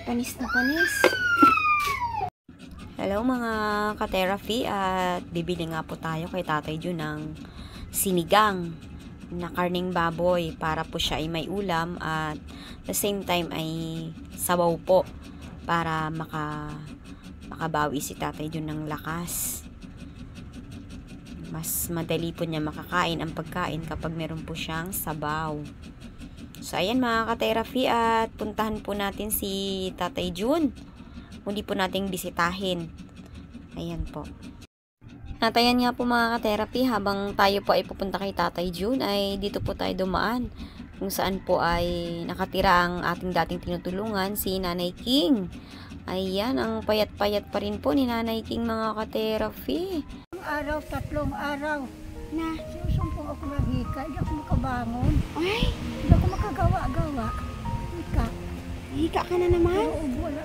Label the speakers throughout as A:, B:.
A: panis na panis. Hello mga ka-therapy, at bibili nga po tayo kay Tatay Jun ng sinigang na karning baboy para po siya ay may ulam at the same time ay sabaw po para makabawi si Tatay Jun ng lakas. Mas madali po niya makakain ang pagkain kapag meron po siyang sabaw. So ayan mga ka-therapy, at puntahan po natin si Tatay Jun. Muli po nating bisitahin. Ayan po. Natayan nga po mga ka-therapy, habang tayo po ay pupunta kay Tatay Jun, ay dito po tayo dumaan. Kung saan po ay nakatira ang ating dating tinutulungan, si Nanay King. Ayan, ang payat-payat pa rin po ni Nanay King mga ka-therapy.
B: Araw, 3 araw na sinusumpong ako ng hika, hindi ako makabangon.
A: Ay,
B: Hindi ako makagawa-gawa.
A: hika ka na naman.
B: Oo, wala.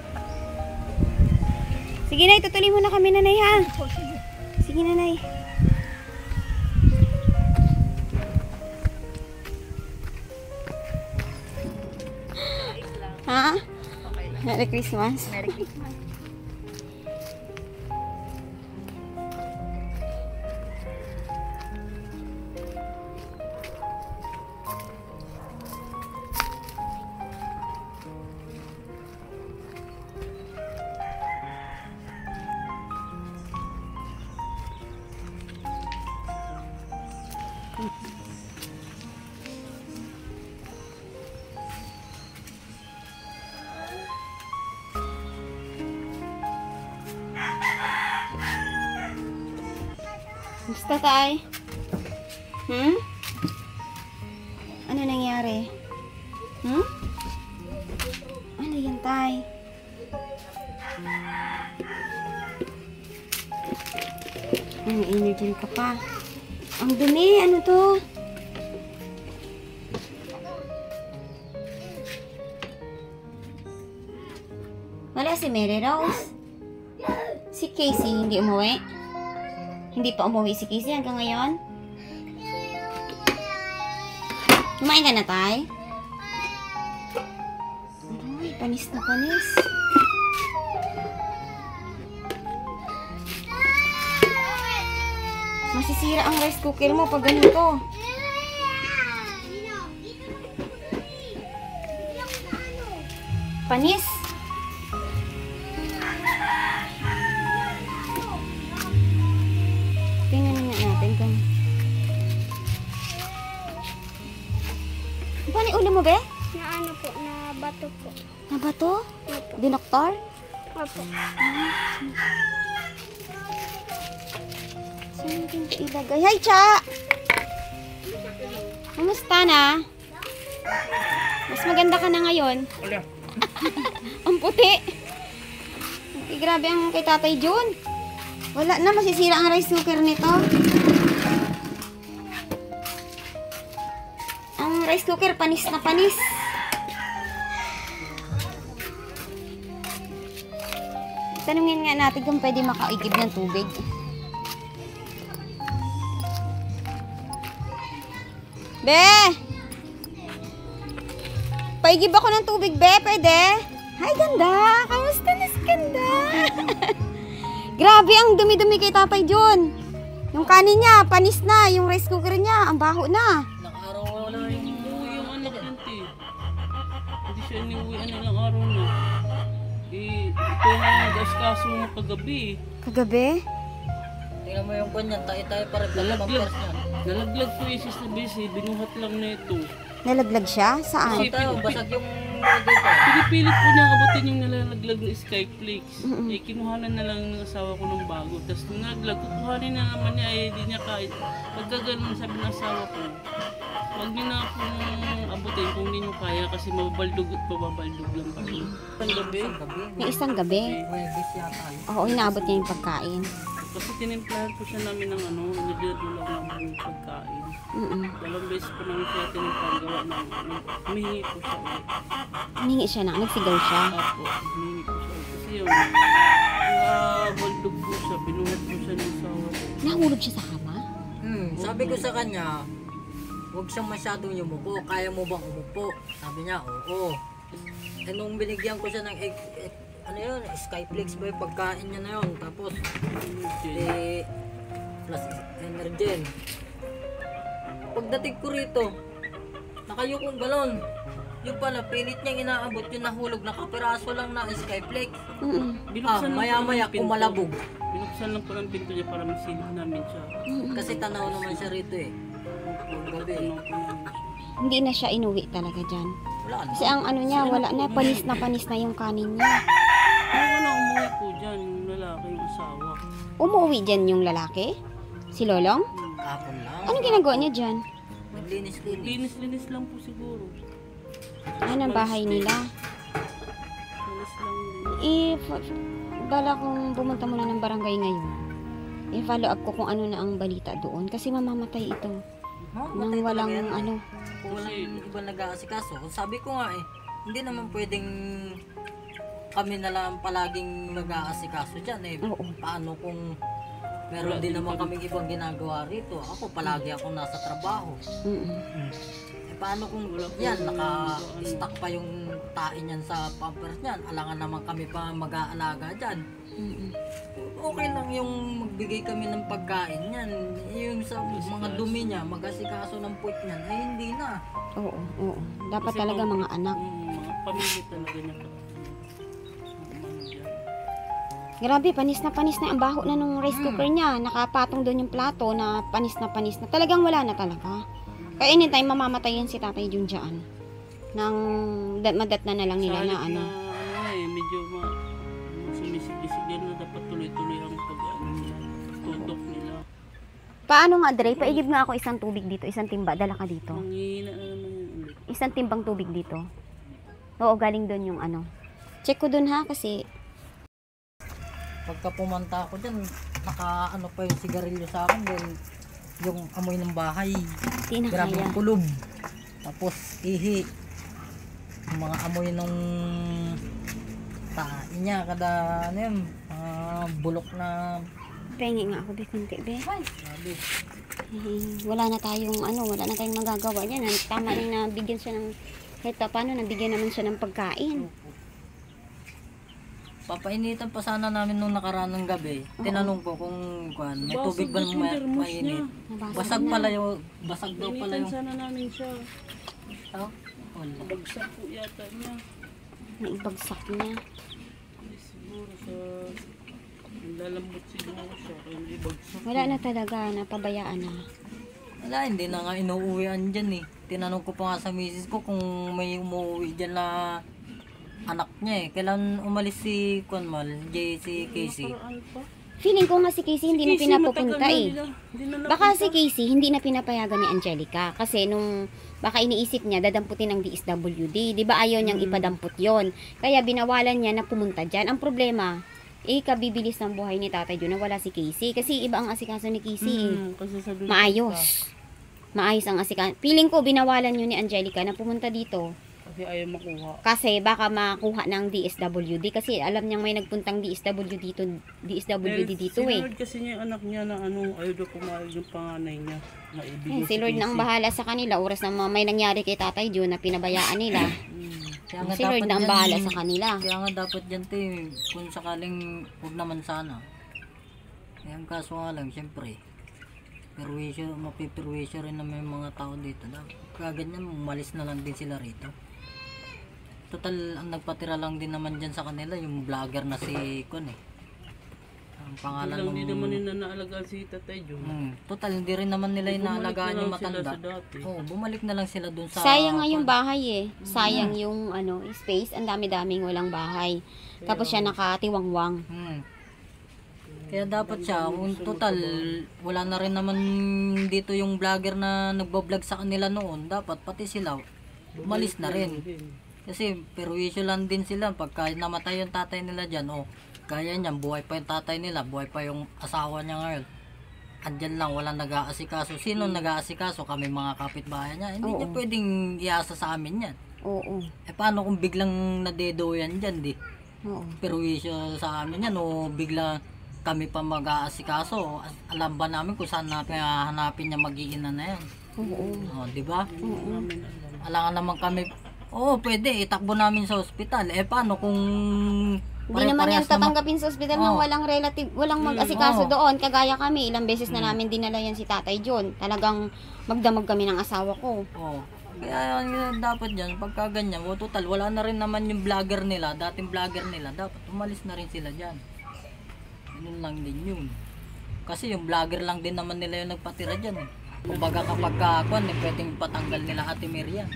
A: Sige na, itutuloy mo na kami, Nanay, ha?
B: Opo, sige.
A: Sige, Nanay. Ha? Merry Christmas.
B: Merry Christmas.
A: Gusto, Tay? Ano nangyari? Ano yan, Tay? Ang energy ka pa. Ang dumi, ano to? Wala si Mary Rose. Si Casey hindi umuwi. Hindi pa umuwi si Casey hanggang ngayon. Kumain ka na, Tay? Ay, panis na panis. Masisira ang rice cooker mo pag ganito. Panis. Tingnan nga natin kung... Paano yung ulo mo, be?
B: Na ano po, na bato po.
A: Na ba to? Dinoktor?
B: Opo.
A: Saan natin ito ilagay? Hi, Cha! Kamusta na? Mas maganda ka na ngayon. Ang puti. Okay, grabe ang kay Tatay Jun. Wala na, masisira ang rice cooker nito. Ang rice cooker, panis na panis. Tanungin nga natin kung pwede makaigib ng tubig. Be! Paigib ako ng tubig, Be. Pwede? Hi, ganda! Kamusta na si ganda? Grabe ang dumi-dumi kay Tatay Jun. Yung kanin niya, panis na. Yung rice cooker niya, ang baho na.
C: Nakaraw wala rin yung anak nanti. Hindi siya iniuwian ilang araw na. Ito nga nag-askaso mo kagabi.
A: Kagabi?
D: Tingnan mo yung kanyan, tayo-tayo pa rin.
C: Nalaglag. Nalaglag po yung Sister Bessie. Binuhat lang na ito.
A: Nalaglag siya? Saan?
D: Tayo, basag yung dito.
C: Pinipilit po niya abutin yung nalalaglag na Skyflakes. Kinuhanan na lang ng asawa ko ng bago. Tapos nung nalaglag, kukuhanin na naman niya. Hindi niya kahit. Pagka ganun, sabi ng asawa ko, huwag niyo na akong abutin kung hindi niyo kaya kasi mababaldog at mababaldog lang kami. Isang gabi.
A: Yung isang gabi? Oo, inaabot niya yung pagkain.
C: Kasi tinimplahan po siya namin ng nilagyan lang namin ng pagkain. Dalawang beses po namin siya tinimplahan gawa namin. Humihingi po siya ulit.
A: Humingi siya na, nagsigaw siya.
C: Apo, humihingi po siya ulit. Kasi yun, baldog po siya, binuhat po siya ng sawa ko.
A: Nahulog siya sa kama?
D: Sabi ko sa kanya, huwag siyang masyadong yumuko. Kaya mo bang umupo? Sabi niya, oo. Eh, nung binigyan ko siya ng ano yun, Skyflix ba yung pagkain niya na yun. Tapos, plus Energen. Pagdating ko rito, nakayukong galon. Yung pala, pilit niyang inaabot yung nahulog, nakapiraso lang na Skyflix.
C: Binuksan lang
D: Maya-maya,
C: po ng pinto.
D: kumalabog.
C: Binuksan lang po ng pinto niya para masilip namin siya.
D: Kasi tanaw naman siya rito eh. Gabi.
C: Tanong ko namin siya.
A: Hindi na siya inuwi talaga dyan.
D: Wala na.
A: Kasi ang ano niya, wala na, panis na yung kanin niya.
C: Ano na umuwi po dyan, yung lalaki, yung asawa.
A: Umuwi dyan yung lalaki? Si Lolong?
D: Kapon lang.
A: Anong ginagawa niya dyan?
D: Naglinis-linis.
C: Linis-linis lang po siguro.
A: Ano ang bahay nila?
C: Linis lang din.
A: Bala kong pumunta muna ng barangay ngayon. I-follow up ko kung ano na ang balita doon. Kasi mamamatay ito. Nang walang ano.
D: Kung walang iba nag-aasikaso. Sabi ko nga eh, hindi naman pwedeng kami na lang palaging nag-aasikaso dyan eh.
A: Oo.
D: Paano kung meron din naman kaming ibang ginagawa rito. Ako palagi ako nasa trabaho. Eh, paano kung yan, naka-stack pa yung tain yan sa pampers niyan. Alangan naman kami pa mag-aalaga dyan. Okay lang yung magbigay kami ng pagkain yan. Yung sa mga dumi niya, mag-asikaso ng puwit niyan, eh hindi na.
A: Oo, oo. Dapat
C: Kasi
A: talaga
C: pang-
A: mga anak.
C: Mga pamilya talaga niya.
A: Grabe, panis na ang baho na nung rice cooker niya. Nakapatong doon yung plato na panis na. Talagang wala na talaga. Kaya anytime mamamatay yan si Tatay Jun dyan. Nang madat na lang nila na ano.
C: Medyo sumisig-isig yan na dapat tuloy-tuloy ang pag-ano niya. Tutok nila.
A: Paano nga, Dre? Paigib nga ako isang tubig dito, isang timba. Dala ka dito.
C: Manghihina na naman yun ulit.
A: Isang timbang tubig dito. Oo, galing doon yung ano. Check ko doon ha, kasi
D: Pagka pumunta ako dyan, naka-ano pa yung sigarilyo sa akin dahil yung amoy ng bahay.
A: di na
D: Grabe
A: kaya.
D: yung kulob. Tapos ihi. Yung mga amoy ng tain niya kada ano yun, bulok na
A: Pengi nga ako, be, kunti, be.
D: sabi.
A: Wala na tayong magagawa niyan. Tama rin na bigyan siya ng, kahit pa paano, nabigyan naman siya ng pagkain.
D: Papainitan pa sana namin nung nakaraan ng gabi. Tinanong ko kung may tubig ba
C: Basag yung thermos
D: mainit.
A: Nabasag
D: Basag
A: na.
D: pala yung, basag daw pala
C: Initan
D: yung,
C: sana namin siya.
D: oh, wala.
C: Bagsak po yata niya.
A: Naibagsak niya.
C: Siguro sa... Lalambot siguro siya. Kaya naibagsak.
A: Wala na talaga, napabayaan na.
D: Wala, hindi na nga inuuwian dyan eh. Tinanong ko pa nga sa misis ko kung may umuwi dyan na anak niya eh. Kailan umalis si Kunmal, si Casey?
C: Nakaraan pa.
A: Feeling ko nga si Casey hindi na
C: Kasi
A: pinapupunta
C: matagal na,
A: eh.
C: hindi na
A: Baka si Casey hindi na pinapayagan ni Angelica kasi nung baka iniisip niya dadamputin ng DSWD. Di ba ayaw niyang ipadamput yon. Kaya binawalan niya na pumunta dyan. Ang problema, kabibilis ng buhay ni Tatay Jun na wala si Casey. Kasi iba ang asikaso ni Casey eh.
C: Kasi sa dun-
A: Maayos. Maayos ang asikaso. Feeling ko binawalan yun ni Angelica na pumunta dito.
C: Kasi ayaw makuha.
A: Kasi baka makuha ng DSWD kasi alam niyang may nagpuntang DSWD dito eh.
C: Sinunod kasi niya yung anak niya na ano, ayaw daw pumayag yung panganay niya. Na ibigay
A: Si Lord na ang bahala sa kanila. Oras na may nangyari kay Tatay Jun na pinabayaan nila.
D: Kaya nga
A: Si Lord na ang
D: dyan-
A: bahala sa kanila.
D: Kaya nga dapat dyan te, kung sakaling huwag naman sana. Kaya ang kaso nga lang, syempre, mapipirwisyo rin naman yung mga tao dito. Kaya ganyan, umalis na lang din sila rito. Total, ang nagpatira lang din naman dyan sa kanila, yung vlogger na si Kun eh. Ang pangalan
C: Lang
D: nung...
C: di naman nila naalagaan si Tatay Jun.
D: Total, hindi rin naman nila inaalagaan yung
C: Bumalik na lang sila
D: matanda.
C: sa dati.
D: Oo, bumalik na lang sila dun sa...
A: Sayang nga yung bahay eh. Sayang yung ano, space. Ang dami-daming walang bahay. Tapos siya nakatiwangwang.
D: Kaya dapat siya, kung total, wala na rin naman dito yung vlogger na nagbablog sa kanila noon, dapat pati sila, umalis na rin. Kasi perwisyo lang din sila, pagka namatay yung tatay nila dyan, kaya niyan, buhay pa yung tatay nila, buhay pa yung asawa niya ngayon. Andyan lang, walang nag-aasikaso. Sino nag-aasikaso? Kami mga kapitbahay niya. Hindi niya pwedeng iasa sa amin yan.
A: Oo.
D: Paano kung biglang nadedo yan dyan, di?
A: Oo.
D: Perwisyo sa amin yan, bigla kami pa mag-aasikaso. Alam ba namin kung saan natin hanapin niya mag-iina na yan?
A: Oo.
D: Di ba?
A: Oo.
D: Alangan naman kami Oo, pwede. Itakbo namin sa ospital. Paano kung
A: Hindi naman yan tatanggapin sa ospital nang walang relative, walang mag-asikaso doon. Kagaya kami, ilang beses na namin dinala yan si Tatay John. Talagang magdamag kami ng asawa ko.
D: Oo. Kaya yun, dapat dyan, pagka ganyan, total, wala na rin naman yung vlogger nila, dating vlogger nila, dapat umalis na rin sila dyan. Ganun lang din yun. Kasi yung vlogger lang din naman nila yung nagpatira dyan eh. Kumbaga kapag kakuan, pwedeng patanggal nila Ate Miriam.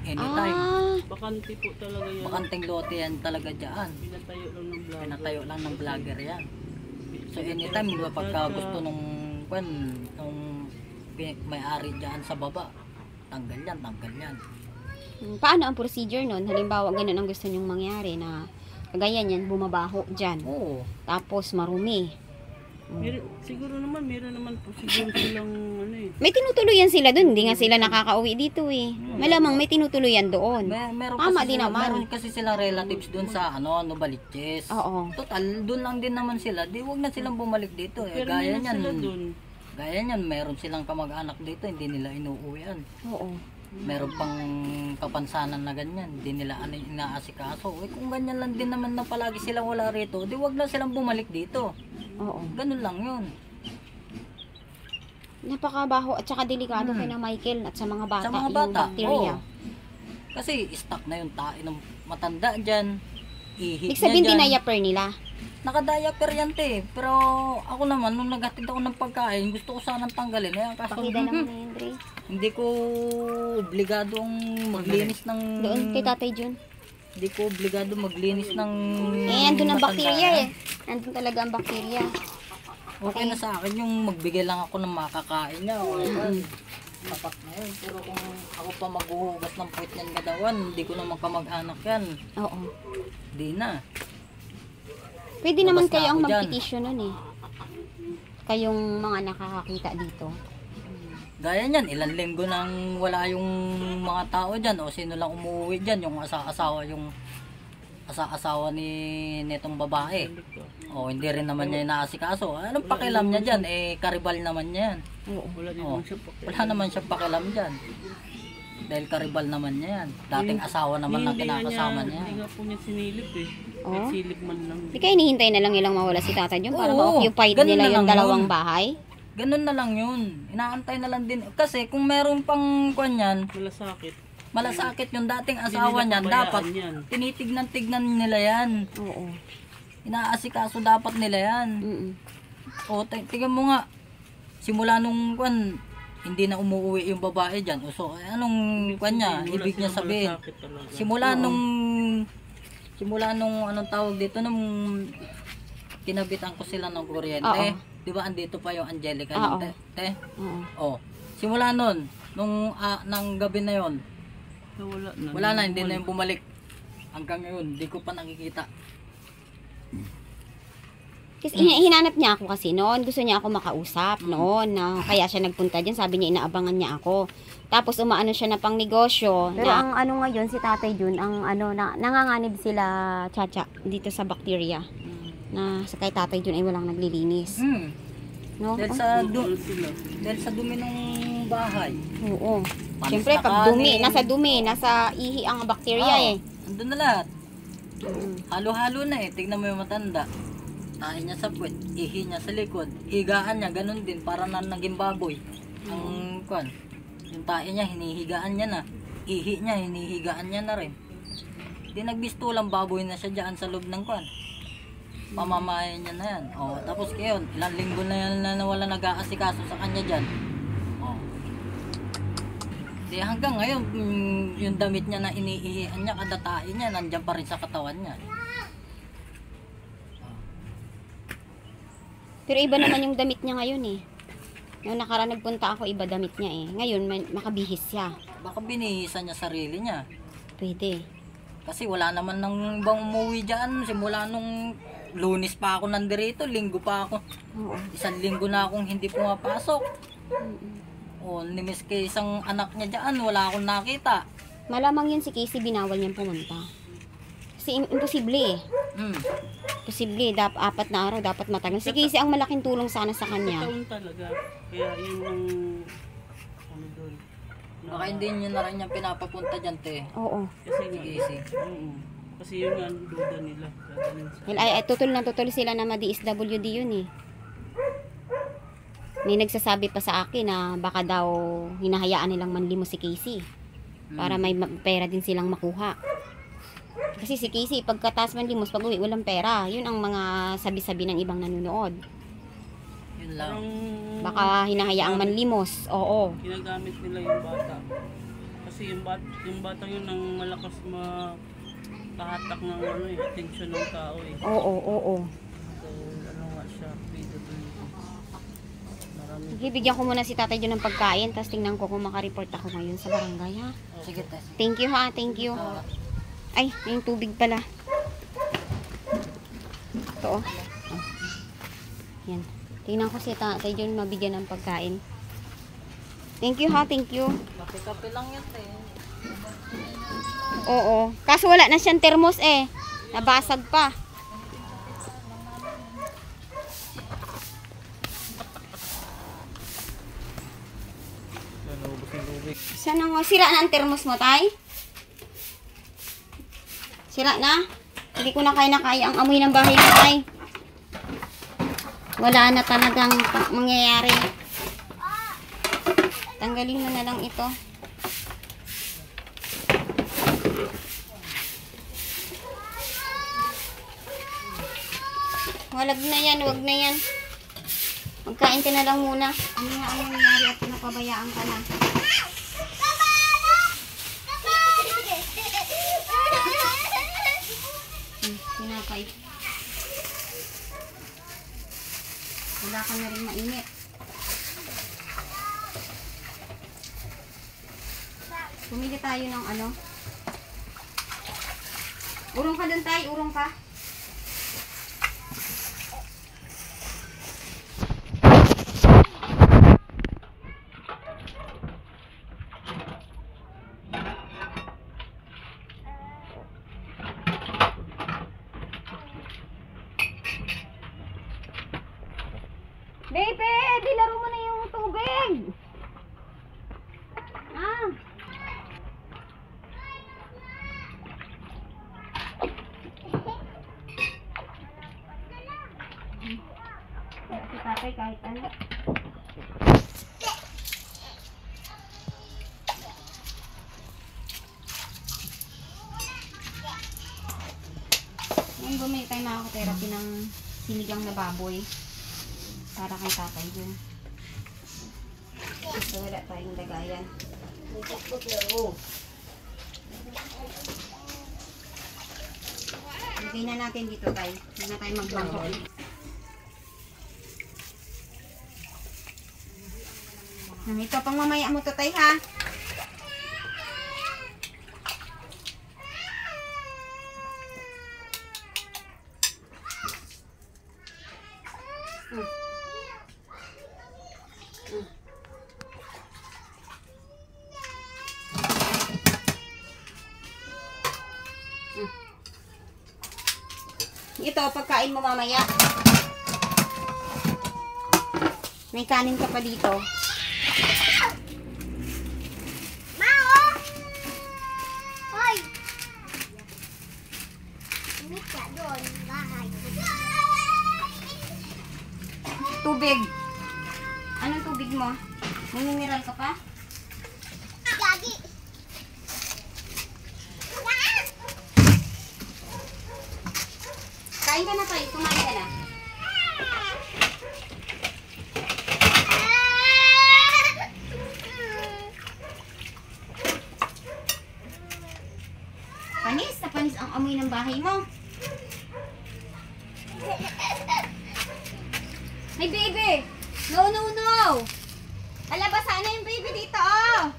D: Anytime.
C: Bakante po talaga yan.
D: Bakanteng lote yan talaga dyan.
C: Pinatayo lang ng vlog.
D: Pinatayo lang ng vlogger yan. So anytime, di ba, pagka gusto nung may-ari dyan sa baba, tanggal yan.
A: Paano ang procedure nun? Halimbawa, ganun ang gusto nyong mangyari na kagaya niyan, bumabaho dyan.
D: Oo.
A: Tapos marumi.
C: Siguro naman, meron naman po siguro silang ano eh.
A: May tinutuluyan sila doon. Hindi nga sila nakakauwi dito eh. Malamang may tinutuluyan doon.
D: Meron
A: Tama
D: kasi
A: din
D: sila,
A: naman.
D: meron kasi silang relatives doon sa Novaliches.
A: Oo.
D: Total, doon lang din naman sila. Di wag na silang bumalik dito.
C: Pero
D: Gaya
C: meron
D: niyan.
C: sila dun.
D: Gaya niyan, meron silang kamag-anak dito, hindi nila inuuwian.
A: Oo.
D: Meron pang kapansanan na ganyan, hindi nila inaasikaso. Kung ganyan lang din naman na palagi silang wala rito, di wag na silang bumalik dito.
A: Oo.
D: Ganun lang yun.
A: Napakabaho at saka delikado kay na Michael at sa mga bata.
D: Sa mga
A: yung
D: bata,
A: bacteria.
D: oo. Kasi stuck na yung tae ng matanda dyan. Ihit
A: Ibig sabihin
D: niya dyan.
A: dinayapper nila.
D: Naka-diaper yan te. Pero ako naman, nung naghatid ako ng pagkain, gusto ko sanang tanggalin. Kaso,
A: Pakita naman na yun, Dre.
D: hindi ko obligadong maglinis ng...
A: Doon kay Tatay John.
D: Hindi ko obligado maglinis ng...
A: Nandun ang
D: matanda.
A: bacteria eh. Nandun talaga ang bacteria.
D: Okay na sa akin yung magbigay lang ako ng makakain niya. Okay. Tapat na yun. Pero kung ako pa maghuhugas ng puwit niyan kadawan, hindi ko naman kamag-anak yan.
A: Oo.
D: Di na.
A: Pwede
D: Labas
A: naman
D: na
A: kayo ang
D: ako dyan.
A: mag-petition nun eh. Kayong mga nakakakita dito.
D: Gaya niyan, ilang linggo nang wala yung mga tao dyan o sino lang umuwi dyan, yung asawa ni netong babae. O hindi rin naman niya inaasikaso. Anong pakialam niya dyan? Karibal naman niya yan.
C: Wala din
D: Oh,
C: naman siya pakialam.
D: wala naman siya pakialam dyan. Dahil karibal naman niya yan. Dating asawa naman ng kinakasama niya.
C: Hindi nga po niya sinilip eh.
A: Oh.
C: Silip man lang.
A: Di kayo hinihintay na lang nilang mawala si Tatay John para
D: Oo,
A: ma-occupied
D: ganun
A: nila
D: na
A: yung
D: lang
A: dalawang
D: yun.
A: bahay?
D: Ganun na lang yun. Inaantay na lang din. Kasi kung meron pang kanyan,
C: Malasakit.
D: malasakit yung dating asawa niyan.
C: pabayaan
D: Dapat
C: yan.
D: tinitignan-tignan nila yan.
A: Oo.
D: Inaasikaso dapat nila yan.
A: Mm-mm.
D: O, tingnan mo nga. Simula nung hindi na umuwi yung babae dyan. O, so, anong kanya?
C: Wala
D: Ibig niya
C: silang
D: sabihin.
C: malasakit talaga.
D: Simula nung anong tawag dito, nung kinabitan ko sila ng kuryente.
A: Oo.
D: Di ba andito pa yung Angelica?
A: Oo.
D: Te?
A: Oo.
D: Oh. Simula nun, nang gabi na yon,
C: Wala na.
D: wala na, hindi na yung bumalik. Hanggang ngayon, hindi ko pa nakikita.
A: Kasi hinanap niya ako kasi noon. Gusto niya ako makausap noon. Na, kaya siya nagpunta dyan. Sabi niya inaabangan niya ako. Tapos umaano siya na pang negosyo. Pero ang ano ngayon, si Tatay Jun, ang ano, nanganganib sila, Chacha, dito sa bacteria. Na sa kay Tatay Jun ay walang naglilinis. No?
D: Dahil sa dumi ng bahay.
A: Oo.
D: Panis
A: Siyempre,
D: na
A: pag
D: kanin.
A: dumi, nasa ihi ang bacteria eh.
D: Andun na lahat. Halo-halo na eh. Tignan mo yung matanda. Tahin niya sa puwet, ihi niya sa likod, higaan niya, ganun din, para na naging baboy. Ang yung tahi niya, hinihigaan niya na. Ihi niya, hinihigaan niya na rin. Di nagbisto lang baboy na siya dyan sa loob ng pamamahay niya na yan. O, tapos ngayon, ilang linggo na yan na wala nag-aasikaso sa kanya dyan. O. Di hanggang ngayon, yung damit niya na iniihian niya, kada tahi niya, nandyan pa rin sa katawan niya.
A: Pero iba naman yung damit niya ngayon eh. Nung nakaraan nagpunta ako, iba damit niya eh. Ngayon, makabihis siya.
D: Baka binihisan niya sarili niya.
A: Pwede.
D: Kasi wala naman nang ibang umuwi dyan. Simula nung Lunes pa ako nandirito, linggo pa ako.
A: Oo.
D: 1 linggo na akong hindi pumapasok. O, nimiss kay isang anak niya dyan, wala akong nakita.
A: Malamang yun si Casey, binawal niyang pumunta. Kasi imposible eh. Posible, 4 na araw, dapat matagal. Si Casey ang malaking tulong sana sa kanya.
C: Taon talaga. Kaya yun ang ano doon.
D: Baka hindi nyo na rin yung pinapapunta dyan, te.
A: Oo.
C: Kasi nga,
D: Easy.
C: oo. Kasi yun nga ang duda nila. Dadalhin sa...
A: Ay, tutol sila na ma-DSWD yun eh. May nagsasabi pa sa akin na baka daw hinahayaan nilang manlimos si Casey. Para may pera din silang makuha. Kasi si Casey, pagkataas manlimos, pag uwi, walang pera. Yun ang mga sabi-sabi ng ibang nanonood.
D: Yun lang.
C: Parang
A: Baka hinahayaang manlimos. Oo.
C: ginagamit nila yung bata. Kasi yung bata yun ang malakas makahatak ng atensyon ng tao eh.
A: Oo, oo.
C: So, ano nga siya, PWD. Marami.
A: Sige, bigyan ko muna si Tatay John ng pagkain. Tapos tingnan ko kung makareport ako ngayon sa barangay, ha?
D: Sige, te.
A: Thank you, ha? Thank you. Ay, yung tubig pala. Ito, oh. Yan. Tingnan ko si Tatay John mabigyan ng pagkain. Thank you, ha? Thank you.
D: Kape-kape lang yan, te.
A: Oo. Kaso wala na siyang termos eh. Nabasag pa. Saan ang sira na ang termos mo, Tay? Sira na? Hindi ko na kaya ang amoy ng bahay mo, Tay. Wala na talagang mangyayari. Tanggalin mo na lang ito. Walag na yan, wag na yan. Magkain ka na lang muna. Ano nga ang nangyari at pinapabayaan ka na? Tinapay. Wala ka na rin mainit. Pumili tayo ng ano. Urong ka dun, Tay. Urong ka. Baby, dilaro mo na yung tubig. Ah. Si Tatay kahit ano. Ngayon bumili tayo mga ka-therapy ng sinigang na baboy. Para kay Tatay John. Gusto wala tayong lagayan. Lagay na natin dito, Tay. Hindi na tayo magbangko. Ito pang mamaya mo to, Tay, ha? Ito, pagkain mo mamaya. May kanin ka pa dito.
E: Mao! Hoy! Init ka doon, bahay.
A: Tubig. Anong tubig mo? May mineral ka pa?
E: Lagi!
A: Kain ka na, Tay. Kumain ka na. Panis na panis ang amoy ng bahay mo. Hey, baby! No, no, no! Alabasa na yung baby dito, oh!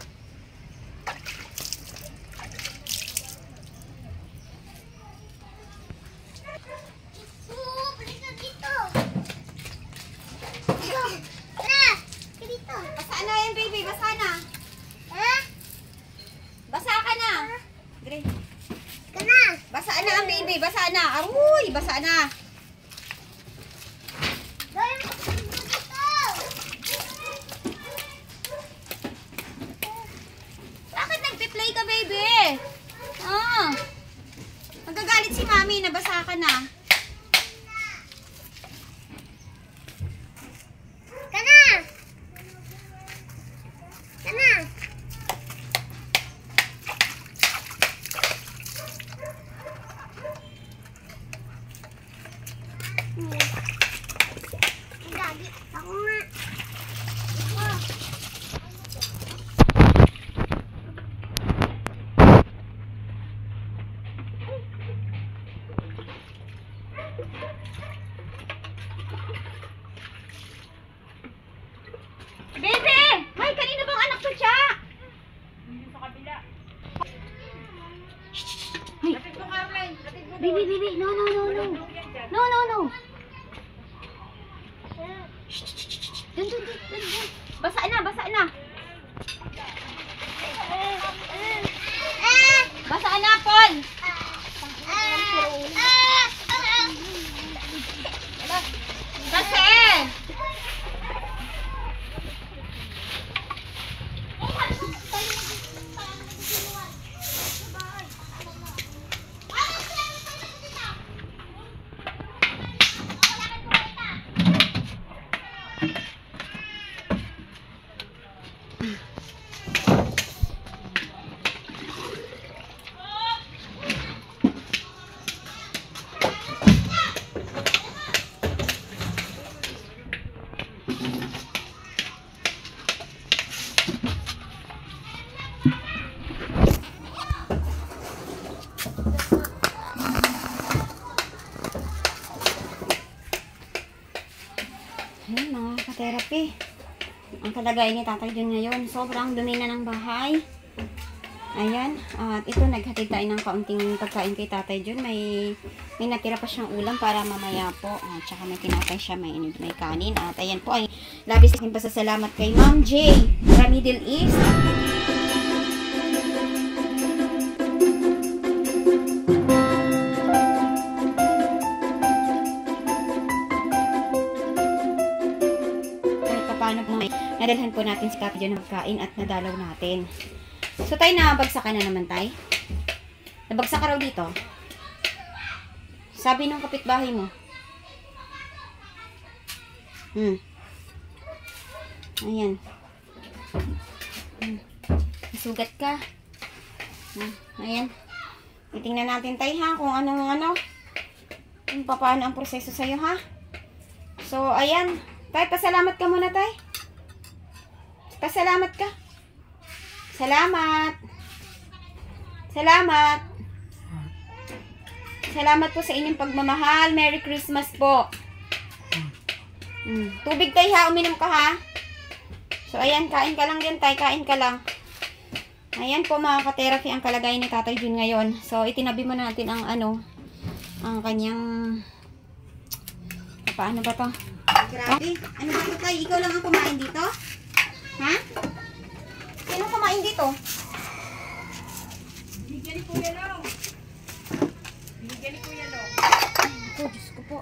E: Balik na dito! Dito! Tara! Dito!
A: Basa na yung baby, basa na.
E: Ha?
A: Basa ka na. Dre,
E: Ka na!
A: basa na ang baby, basa na. Aruy, basa na.
E: Gawin mo dito!
A: nabasa ka na.
E: Kana! Kana! Lagi. Ako nga.
A: Bebe! May, kanina bang anak to siya?
E: Bibi, bibi. No, no, no, no. No, no, no.
A: Dun, dun, dun, dun, dun. Basa na, basa na. Basa na, Paul. Kasi. Ayan mga ka-therapy. Ang kalagayan ni Tatay Jun ngayon, sobrang dumi na ng bahay. Ayan, at ito naghatid tayo ng kaunting pagkain kay Tatay Jun. May natira pa siyang ulam para mamaya po. At saka may tinapay siya, may kanin. At ayan po ay labis din pasasalamat kay Ma'am J. From Middle East. Paano po nadalhan po natin si Tatay Jun ng pagkain at nadalaw natin. So tayo, nabagsak ka na naman tayo. Nabagsak ka raw dito. Sabi ng kapitbahay mo. Ayan. Sugat ka. Ayan. Titingnan natin tayo ha kung kung paano ang proseso sa'yo ha. So ayan. Tay, pasalamat ka muna, tay. Pasalamat ka. Salamat. Salamat. Salamat po sa inyong pagmamahal. Merry Christmas po. Tubig, tay, ha. Uminom ka, ha. So, ayan. Kain ka lang din, tay. Kain ka lang. Ayan po, mga ka-therapy, ang kalagayan ni Tatay Jun ngayon. So, itinabi mo natin ang ang kanyang paano ba to? Grabe. Ano ba ito, tay? Ikaw lang ang kumain dito? Ha? Sino kumain dito? Bigyan ni Kuya Long. Bigyan ni Kuya Long. Ay, ako, Diyos ko po.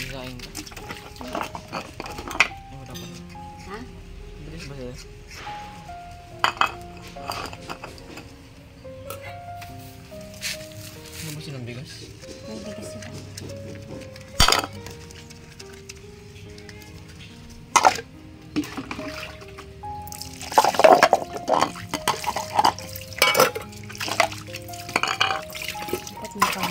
F: Design ka. Wala pa.
E: Ha?
F: Bilis ba sila? Ano ba silang bigas?
E: May bigas sila. Dapat mukha.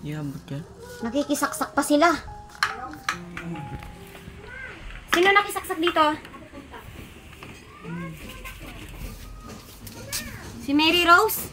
F: Iabot yan.
A: Nakikisaksak pa sila. Sino nakisaksak dito? Si Mary Rose?